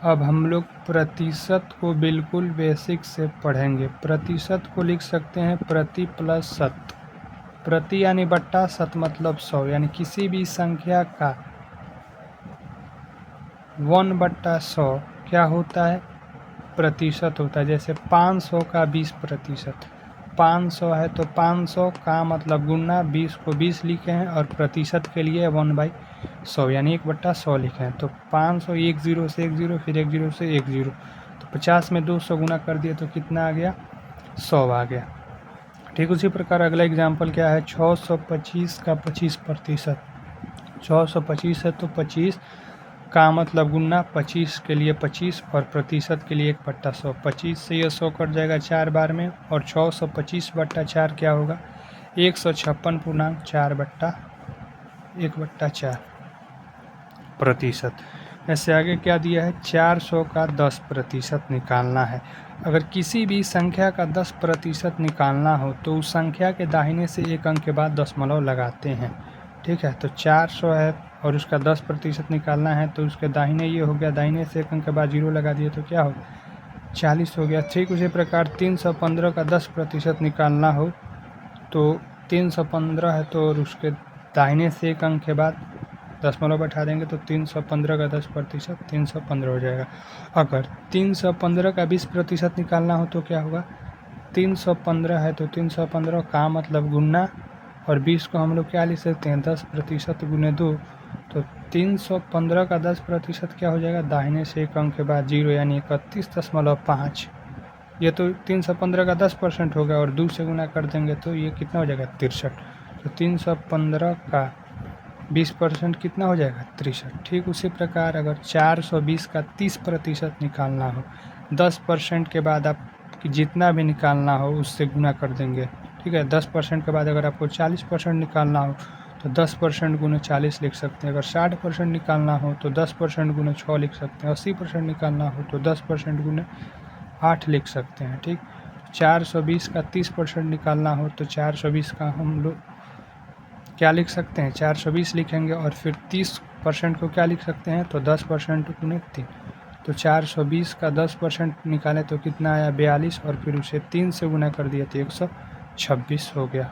अब हम लोग प्रतिशत को बिल्कुल बेसिक से पढ़ेंगे। प्रतिशत को लिख सकते हैं प्रति प्लस शत। प्रति यानी बट्टा, शत मतलब 100, यानी किसी भी संख्या का 1/100 क्या होता है, प्रतिशत होता है। जैसे 500 का 20%, 500 है तो 500 का मतलब गुना, 20 को 20 लिखे हैं और प्रतिशत के लिए 1/100 यानी 1/100 लिखे हैं। तो 500 एक जीरो से एक जीरो, फिर एक जीरो से एक जीरो, तो 50 में 200 गुना कर दिए तो कितना आ गया, 100 आ गया। ठीक उसी प्रकार अगला एग्जाम्पल क्या है, 625 का 25%। 625 है तो 25 का मतलब गुना, 25 के लिए 25 और प्रतिशत के लिए 1/100। 25 से ये 100 कट जाएगा 4 बार में, और 625/4 क्या होगा, 156.4/1/4 प्रतिशत। ऐसे आगे क्या दिया है, 400 का 10% निकालना है। अगर किसी भी संख्या का 10% निकालना हो तो उस संख्या के दाहिने से एक अंक के बाद दशमलव लगाते हैं। ठीक है, तो 400 है और उसका 10% निकालना है तो उसके दाहिने ये हो गया, दाहिने से एक अंक के बाद 0 लगा दिए तो क्या हो, 40 हो गया। ठीक उसी प्रकार 315 का 10% निकालना हो तो 315 है तो और उसके दाहिने से एक अंक के बाद दशमलव बैठा देंगे तो 315 का 10% 315 हो जाएगा। अगर 315 का 20% निकालना हो तो क्या होगा, 315 है तो 315 का मतलब गुना, और 20 को हम लोग क्या लिख सकते हैं, 10% गुने 2, तो 315 का 10% क्या हो जाएगा, दाहिने से एक अंक के बाद 0 यानी 31.5। ये तो 315 का 10% होगा और 2 से गुना कर देंगे तो ये कितना हो जाएगा, 63। तो 315 का 20% कितना हो जाएगा, 63। ठीक उसी प्रकार अगर 420 का 30% निकालना हो, 10% के बाद आप जितना भी निकालना हो उससे गुना कर देंगे। ठीक है, 10% के बाद अगर आपको 40% निकालना हो तो 10% गुने 40 लिख सकते हैं। अगर 60% निकालना हो तो 10% गुने 6 लिख सकते हैं। 80% निकालना हो तो 10% गुने 8 लिख सकते हैं। ठीक, 420 का 30% निकालना हो तो 420 का हम लोग क्या लिख सकते हैं, 420 लिखेंगे और फिर 30% को क्या लिख सकते हैं, तो 10% गुने 3। तो 420 का 10% निकालें तो कितना आया, 42, और फिर उसे 3 से गुना कर दिया तो 126 हो गया।